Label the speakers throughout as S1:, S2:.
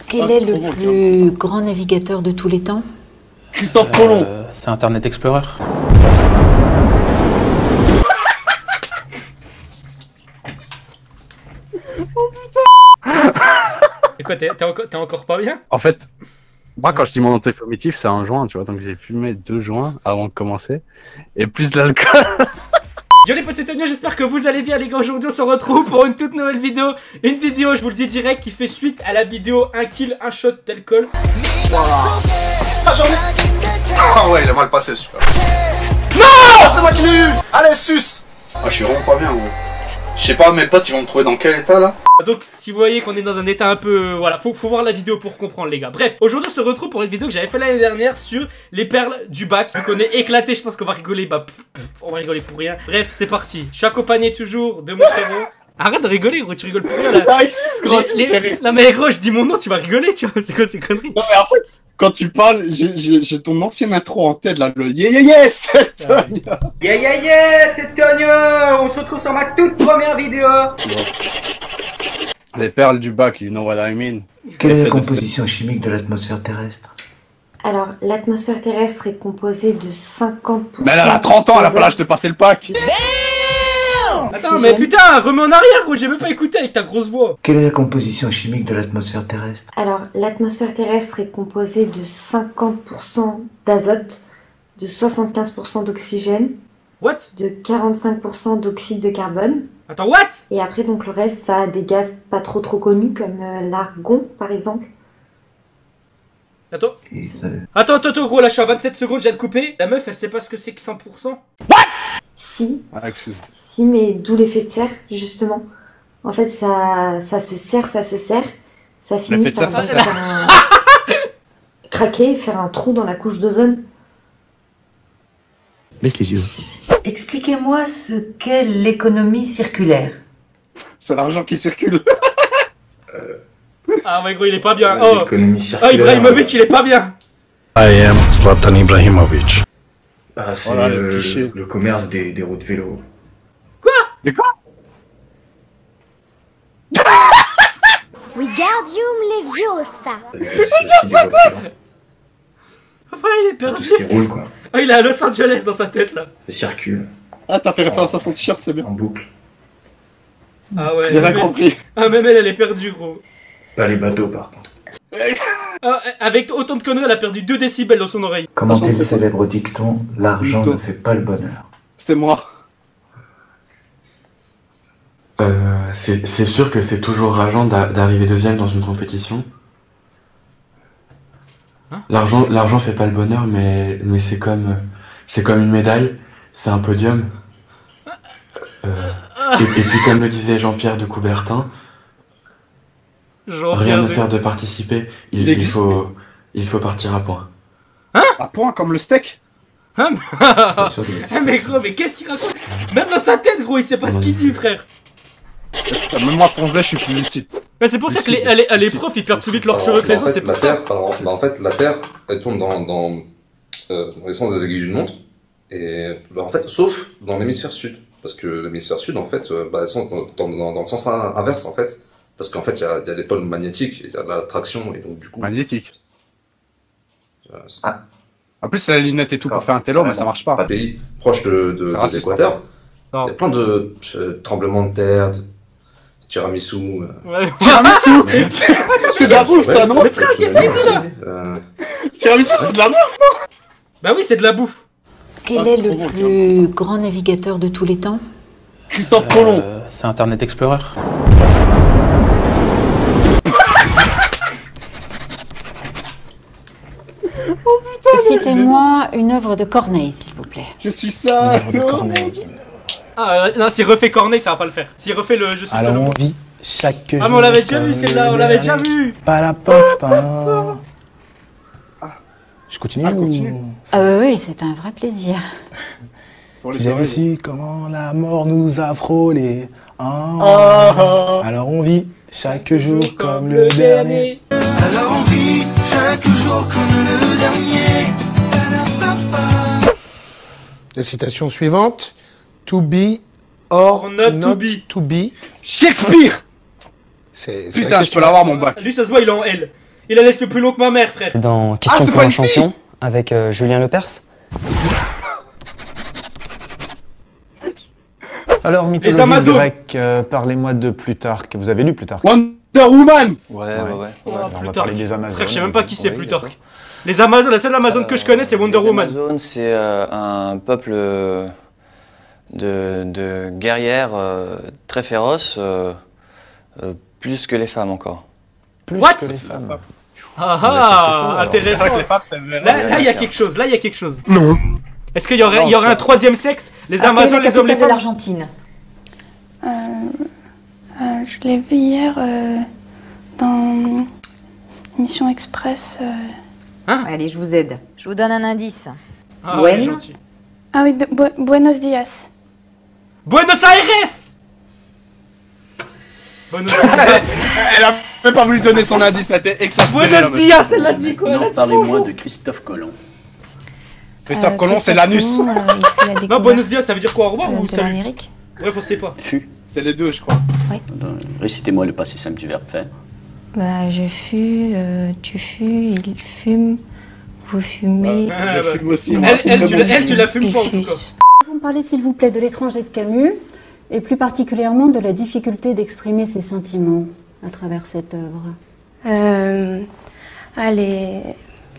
S1: Quel est le plus grand navigateur de tous les temps?
S2: Christophe Colomb.
S3: C'est Internet Explorer.
S4: Et quoi, t'es encore pas bien?
S2: En fait, moi quand je dis mon antivomitif, c'est un joint, tu vois. Donc j'ai fumé 2 joints avant de commencer. Et plus de l'alcool.
S4: Yo les potes, c'est Tonio, j'espère que vous allez bien les gars. Aujourd'hui on se retrouve pour une toute nouvelle vidéo. Une vidéo, je vous le dis direct, qui fait suite à la vidéo 1 kill, 1 shot d'alcool.
S2: Wow.
S5: Ah ouais, il a mal passé celui-là.
S2: Non, c'est moi qui l'ai eu.
S5: Allez, sus. Ah, je suis vraiment pas bien, ouais. Je sais pas, mes potes, ils vont me trouver dans quel état, là?
S4: Donc si vous voyez qu'on est dans un état un peu... voilà, faut voir la vidéo pour comprendre les gars. Bref, aujourd'hui on se retrouve pour une vidéo que j'avais fait l'année dernière sur les perles du bac. Donc on est éclaté, je pense qu'on va rigoler, bah on va rigoler pour rien. Bref, c'est parti. Je suis accompagné toujours de mon frérot. Arrête de rigoler gros, tu rigoles pour rien là.
S2: Ah, excuse, gros, tu me fais rire.
S4: Non mais gros, je dis mon nom, tu vas rigoler, tu vois, c'est quoi ces conneries?
S2: Non mais en fait, quand tu parles, j'ai ton ancienne intro en tête là, le yeah, c'est Tonio.
S6: Yeah, c'est Tonio. On se retrouve sur ma toute première vidéo.
S2: Les perles du bac, you know what I mean.
S7: Quelle est la composition chimique de l'atmosphère terrestre?
S1: Alors, l'atmosphère terrestre est composée de 50%...
S2: Mais elle a 30 ans, elle a pas l'âge de passer le pack.
S4: Attends, mais putain, remets en arrière gros, j'ai même pas écouté avec ta grosse voix.
S7: Quelle est la composition chimique de l'atmosphère terrestre?
S1: Alors, l'atmosphère terrestre est composée de 50% d'azote, de 75% d'oxygène,
S4: What?
S1: de 45% d'oxyde de carbone.
S4: Attends, what?
S1: Et après, donc, le reste va à des gaz pas trop connus, comme l'argon, par exemple.
S4: Attends. Attends, gros, là je suis à 27 secondes, j'ai de couper. La meuf, elle sait pas ce que c'est que 100%.
S1: Si,
S2: Ah, excuse.
S1: si, mais d'où l'effet de serre, justement. En fait, ça se serre, ça finit
S2: L'effet de serre,
S1: par
S2: ça
S1: faire craquer, faire un trou dans la couche d'ozone.
S7: Baisse les yeux.
S8: Expliquez-moi ce qu'est l'économie circulaire.
S2: C'est l'argent qui circule.
S4: Ah ouais gros, il est pas bien. Oh,
S7: L'économie
S4: oh
S7: circulaire.
S4: Ibrahimovic, il est pas bien.
S9: I am Zlatan Ibrahimovic.
S7: Ah, c'est
S2: Voilà, le cliché.
S7: le commerce des routes vélo.
S2: De quoi?
S10: Wingardium Leviosa.
S4: Enfin, il est perdu.
S7: Qui roule quoi.
S4: Ah, il est à Los Angeles dans sa tête là.
S7: Ça circule
S2: Ah, t'as fait référence à son t-shirt, c'est bien.
S7: en boucle.
S4: Ah ouais.
S2: J'ai bien
S4: même
S2: compris.
S4: Ah, même elle est perdue gros.
S7: Pas les bateaux par contre.
S4: Ah, avec autant de conneries, elle a perdu 2 décibels dans son oreille.
S7: Comment est le célèbre dicton? L'argent
S2: Dicton.
S7: ne fait pas le bonheur.
S2: C'est moi.
S11: C'est sûr que c'est toujours rageant d'arriver deuxième dans une compétition.
S4: Hein?
S11: L'argent fait pas le bonheur, mais c'est comme une médaille, c'est un podium. Et puis comme le disait Jean-Pierre de Coubertin, rien ne sert de participer, il faut partir à point.
S2: À point comme le steak.
S4: Hein? Mais gros, mais qu'est-ce qu'il raconte? Même dans sa tête gros, il sait pas ce qu'il dit frère.
S2: Même moi, Fonzlet, je suis plus lucide.
S4: Mais c'est pour ça que les profs ils perdent plus vite leurs cheveux que les autres, c'est pour ça.
S5: En fait, la Terre, elle tourne dans les sens des aiguilles d'une montre. Et en fait, sauf dans l'hémisphère sud. Parce que l'hémisphère sud, en fait, elles sont dans le sens inverse, en fait. Parce qu'en fait, il y a des pôles magnétiques, il y a de l'attraction, et donc du coup...
S2: Magnétique. En plus, la lunette et tout pour faire un télo, mais ça marche pas.
S5: Un pays proche de l'équateur, il y a plein de tremblements de terre, de tiramisu...
S4: Ouais.
S2: Tiramisu. C'est de la bouffe, ça, non?
S4: Mais frère, qu'est-ce qu'il dit là?
S2: Tiramisu, c'est de la bouffe, non?
S4: Bah oui, c'est de la bouffe.
S1: Quel est le plus grand navigateur de tous les temps?
S2: Christophe Colomb.
S3: C'est Internet Explorer.
S1: Citez-moi une œuvre de Corneille, s'il vous plaît.
S2: Je suis ça.
S3: De Corneille.
S4: Ah non, s'il refait Corneille, ça va pas le faire. S'il refait le Je suis
S3: Alors
S4: seul.
S3: on vit chaque jour.
S4: Ah mais on l'avait déjà vu celle-là, on l'avait déjà vu.
S3: Palapapa. Je continue
S2: continue.
S3: ou...
S1: Oui, c'est un vrai plaisir.
S3: Si j'avais su comment la mort nous a frôlés, alors on vit chaque jour comme le dernier.
S10: Alors on vit chaque jour comme le dernier.
S12: La citation suivante. To be or
S4: not to be.
S2: Shakespeare.
S12: C'est
S2: Putain, je peux l'avoir mon bac.
S4: Lui, ça se voit, il est en L. Il a laissé le plus long que ma mère, frère.
S13: Dans Question pour un champion, avec Julien Lepers.
S14: Alors, mythologie grecque, parlez-moi de Plutarque. Vous avez lu Plutarque?
S15: Wonder Woman.
S14: Ouais. On va parler des Amazones.
S4: Frère, je sais même pas qui c'est Plutarque. Les Amazones, la seule Amazone que je connais, c'est Wonder Woman.
S16: Les Amazones, c'est un peuple de guerrières très féroces, plus que les femmes encore.
S4: What? Ah, intéressant. Là, il y a quelque chose.
S12: Non.
S4: Est-ce qu'il y aurait un troisième sexe? Les Amazones, les hommes, les
S8: de
S4: femmes?
S8: l'Argentine.
S17: Je l'ai vu hier dans Mission Express.
S8: Allez, je vous aide. Je vous donne un indice.
S4: Ah, ouais, gentil.
S17: Ah oui, Buenos Dias.
S4: Buenos Aires.
S15: Elle a même pas voulu donner son indice, elle était exceptionnelle.
S4: Buenos Dias, elle l'a dit quoi?
S18: Non, parlez-moi de Christophe Colomb.
S15: Christophe Colomb, c'est l'anus.
S4: Non, Buenos Dias, ça veut dire quoi? Au revoir ou
S17: de
S4: salut?
S17: l'Amérique.
S4: Bref, on sait pas.
S15: C'est les deux, je crois.
S17: Oui.
S18: Récitez-moi le passé simple du verbe faire.
S17: Bah, je fus, tu fus, il fume, vous fumez.
S15: Je fume aussi.
S4: Elle, tu la fumes pas en tout cas.
S19: Vous me parlez s'il vous plaît de l'étranger de Camus, et plus particulièrement de la difficulté d'exprimer ses sentiments à travers cette œuvre.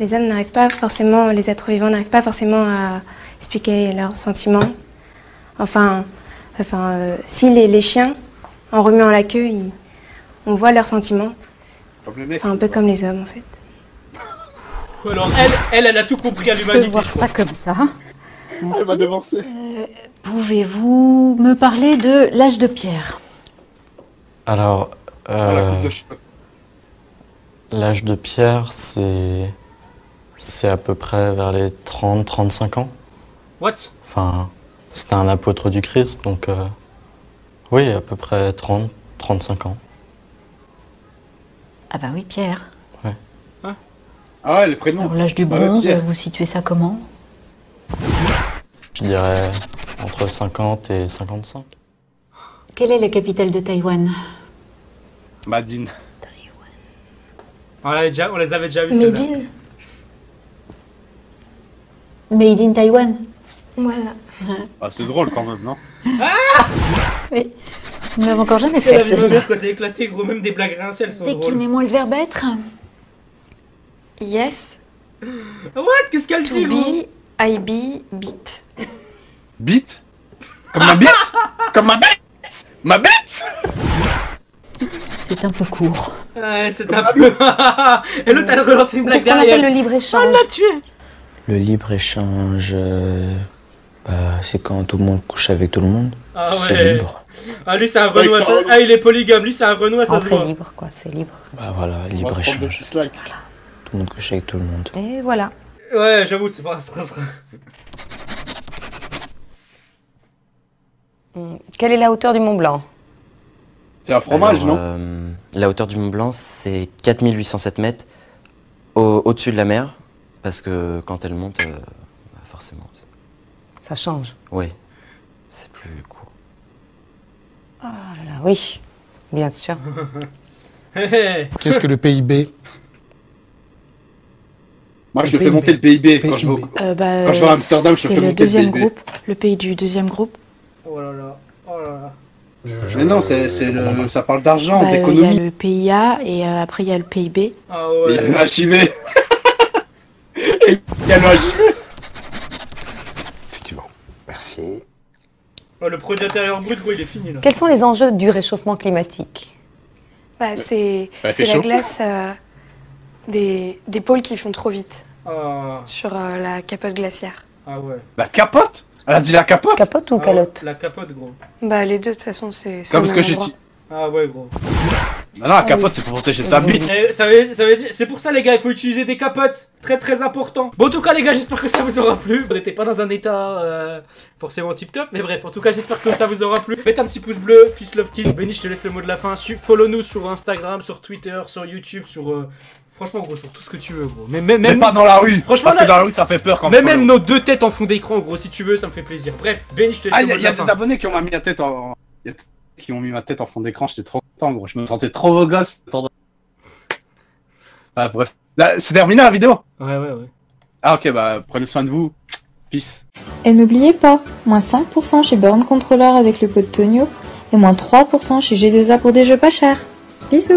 S17: Les hommes n'arrivent pas forcément, les êtres vivants n'arrivent pas forcément à expliquer leurs sentiments. Enfin, si les chiens, en remuant la queue, on voit leurs sentiments. Enfin, un peu comme les hommes en fait.
S4: Alors elle a tout compris à
S19: Je
S4: l'humanité.
S19: peux voir ça comme ça.
S15: Elle m'a devancé.
S19: Pouvez-vous me parler de l'âge de pierre?
S11: Alors, l'âge de pierre, c'est à peu près vers les 30-35 ans.
S4: What?
S11: Enfin, c'était un apôtre du Christ, donc oui, à peu près 30-35 ans.
S19: Ah bah oui, Pierre.
S11: Ouais.
S15: Ah ouais, le prénom.
S19: Alors l'âge du bronze, vous situez ça comment?
S11: Je dirais entre 50 et 55.
S19: Quelle est la capitale de Taïwan?
S15: Madine.
S4: On les avait déjà vus.
S17: Made in.
S19: Made in Taïwan.
S17: Voilà.
S15: Ah, c'est drôle quand même, non?
S19: Oui. Nous l'avons encore jamais
S4: Elle
S19: fait.
S4: avait dire quand t'es éclaté, gros, même des blagues rincées, elles sont drôles.
S19: Déclinez-moi le verbe être.
S17: Yes.
S4: What? Qu'est-ce qu'elle dit, gros?
S17: I be, beat.
S15: Bite? Comme ma bite? Comme ma bête? Ma bête?
S19: C'est un peu court.
S4: Ouais, c'est un peu... Et l'autre, elle relance une blague
S17: Qu'est-ce qu'on
S4: derrière.
S17: appelle le libre-échange?
S4: Oh, l'a tué.
S13: Le libre-échange, c'est quand tout le monde couche avec tout le monde.
S4: Ah
S13: C'est
S4: ouais.
S13: libre.
S4: Ah, lui, c'est un Renoir. Ah, il est polygame. Lui, c'est un Renoir, ça se
S17: Très
S4: voit.
S17: libre, quoi, c'est libre.
S13: Bah voilà, libre-échange. Tout le monde couche avec tout le monde.
S17: Et voilà.
S4: Ouais, j'avoue, c'est pas...
S20: Quelle est la hauteur du Mont Blanc?
S15: C'est un fromage,
S13: Alors,
S15: non?
S13: La hauteur du Mont Blanc, c'est 4807 mètres au-dessus de la mer, parce que quand elle monte, forcément.
S20: Ça change.
S13: Oui, c'est plus court.
S20: Oh là là, oui, bien sûr.
S12: Qu'est-ce que le PIB?
S15: Moi, je le fais monter le PIB. Quand je vais à Amsterdam, je le fais monter le PIB.
S17: C'est le deuxième groupe, le pays du deuxième groupe.
S4: Oh là là, oh là là.
S15: Mais non, ça parle d'argent,
S17: Il y
S15: d'économie.
S17: a le PIA et après il y a le PIB.
S4: Ah
S15: Il y a
S4: ouais.
S15: le HIV. Il y a le HIV.
S12: Effectivement. Merci.
S4: Oh, le produit intérieur brut, gros, il est fini, là.
S20: Quels sont les enjeux du réchauffement climatique?
S17: C'est
S15: Bah,
S17: la
S15: chaud.
S17: glace des pôles qui font trop vite
S4: Ah,
S17: sur la capote glaciaire.
S4: ah ouais.
S15: La capote? Elle a dit la capote?
S20: Capote ou
S4: Ah,
S20: calotte?
S4: la capote, gros.
S17: Bah les deux de toute façon c'est
S15: Comme
S17: au
S15: ce
S17: même
S15: que j'ai
S17: endroit.
S15: dit.
S4: Ah ouais, gros.
S15: Non, la capote, c'est pour protéger sa bite.
S4: Ça veut dire, c'est pour ça les gars, il faut utiliser des capotes. Très très important. Bon, en tout cas les gars, j'espère que ça vous aura plu. On n'était pas dans un état forcément tip top, mais bref, en tout cas j'espère que ça vous aura plu. Mettez un petit pouce bleu, kiss love kiss. Benny, je te laisse le mot de la fin. Follow nous sur Instagram, sur Twitter, sur YouTube, sur franchement gros, sur tout ce que tu veux, gros. Mais
S15: Mais pas dans la rue.
S4: Franchement,
S15: Parce que dans la rue, ça fait peur quand
S4: même nos deux têtes en fond d'écran, gros, si tu veux, ça me fait plaisir. Bref, Benny, je te laisse
S15: Ah,
S4: le mot
S15: il
S4: de
S15: y a
S4: la fin.
S15: des abonnés qui ont mis la tête en. Qui ont mis ma tête en fond d'écran, j'étais trop content, gros. Je me sentais trop beau gosse. Ah, bref. Là, c'est terminé la vidéo?
S4: Ouais.
S15: Ah, ok, bah, prenez soin de vous. Peace.
S21: Et n'oubliez pas, moins 5% chez Burn Controller avec le code Tonio et moins 3% chez G2A pour des jeux pas chers. Bisous.